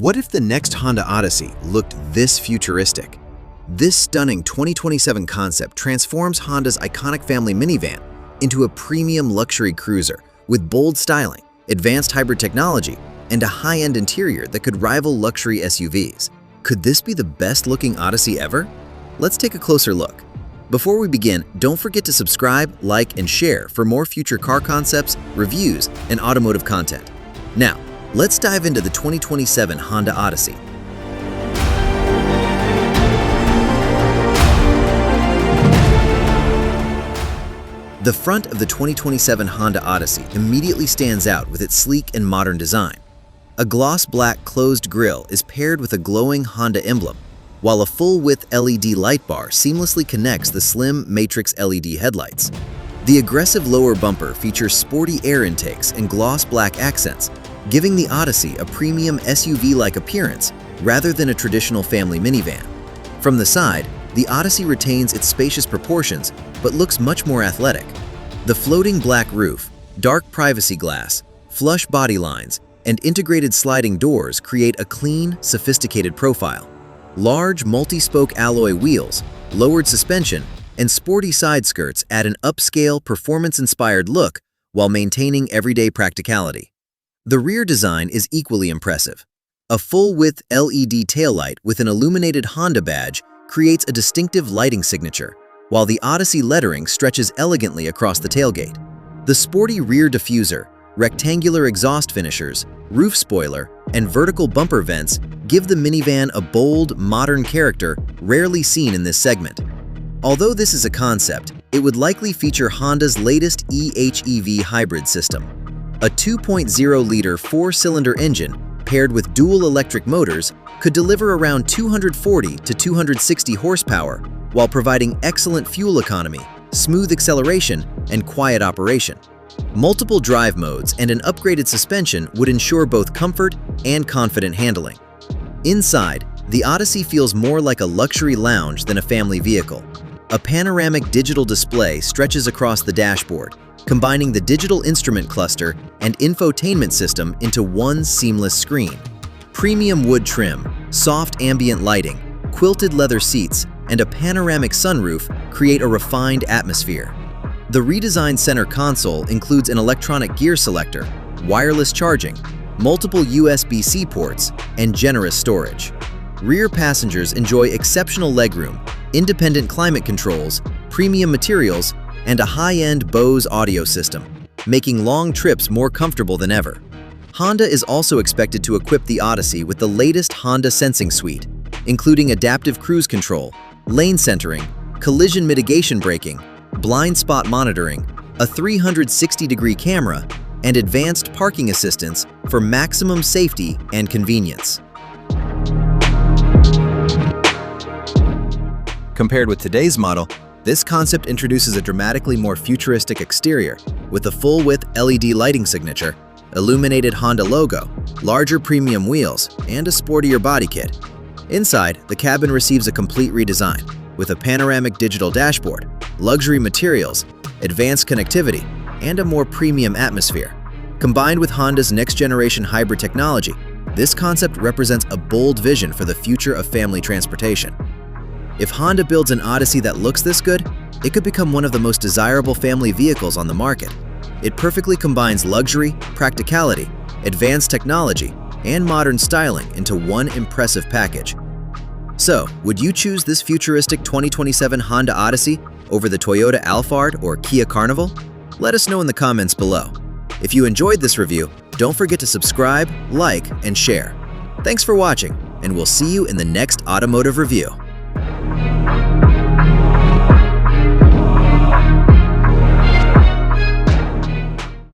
What if the next Honda Odyssey looked this futuristic? This stunning 2027 concept transforms Honda's iconic family minivan into a premium luxury cruiser with bold styling, advanced hybrid technology, and a high-end interior that could rival luxury SUVs. Could this be the best-looking Odyssey ever? Let's take a closer look. Before we begin, don't forget to subscribe, like, and share for more future car concepts, reviews, and automotive content. Now, let's dive into the 2027 Honda Odyssey. The front of the 2027 Honda Odyssey immediately stands out with its sleek and modern design. A gloss black closed grille is paired with a glowing Honda emblem, while a full-width LED light bar seamlessly connects the slim matrix LED headlights. The aggressive lower bumper features sporty air intakes and gloss black accents, giving the Odyssey a premium SUV-like appearance rather than a traditional family minivan. From the side, the Odyssey retains its spacious proportions but looks much more athletic. The floating black roof, dark privacy glass, flush body lines, and integrated sliding doors create a clean, sophisticated profile. Large multi-spoke alloy wheels, lowered suspension, and sporty side skirts add an upscale, performance-inspired look while maintaining everyday practicality. The rear design is equally impressive. A full-width LED taillight with an illuminated Honda badge creates a distinctive lighting signature, while the Odyssey lettering stretches elegantly across the tailgate. The sporty rear diffuser, rectangular exhaust finishers, roof spoiler, and vertical bumper vents give the minivan a bold, modern character rarely seen in this segment. Although this is a concept, it would likely feature Honda's latest eHEV hybrid system. A 2.0-liter four-cylinder engine paired with dual electric motors could deliver around 240 to 260 horsepower while providing excellent fuel economy, smooth acceleration, and quiet operation. Multiple drive modes and an upgraded suspension would ensure both comfort and confident handling. Inside, the Odyssey feels more like a luxury lounge than a family vehicle. A panoramic digital display stretches across the dashboard, combining the digital instrument cluster and infotainment system into one seamless screen. Premium wood trim, soft ambient lighting, quilted leather seats, and a panoramic sunroof create a refined atmosphere. The redesigned center console includes an electronic gear selector, wireless charging, multiple USB-C ports, and generous storage. Rear passengers enjoy exceptional legroom, independent climate controls, premium materials, and a high-end Bose audio system, making long trips more comfortable than ever. Honda is also expected to equip the Odyssey with the latest Honda Sensing Suite, including adaptive cruise control, lane centering, collision mitigation braking, blind spot monitoring, a 360-degree camera, and advanced parking assistance for maximum safety and convenience. Compared with today's model, this concept introduces a dramatically more futuristic exterior with a full-width LED lighting signature, illuminated Honda logo, larger premium wheels, and a sportier body kit. Inside, the cabin receives a complete redesign with a panoramic digital dashboard, luxury materials, advanced connectivity, and a more premium atmosphere. Combined with Honda's next-generation hybrid technology, this concept represents a bold vision for the future of family transportation. If Honda builds an Odyssey that looks this good, it could become one of the most desirable family vehicles on the market. It perfectly combines luxury, practicality, advanced technology, and modern styling into one impressive package. So, would you choose this futuristic 2027 Honda Odyssey over the Toyota Alphard or Kia Carnival? Let us know in the comments below. If you enjoyed this review, don't forget to subscribe, like, and share. Thanks for watching, and we'll see you in the next automotive review.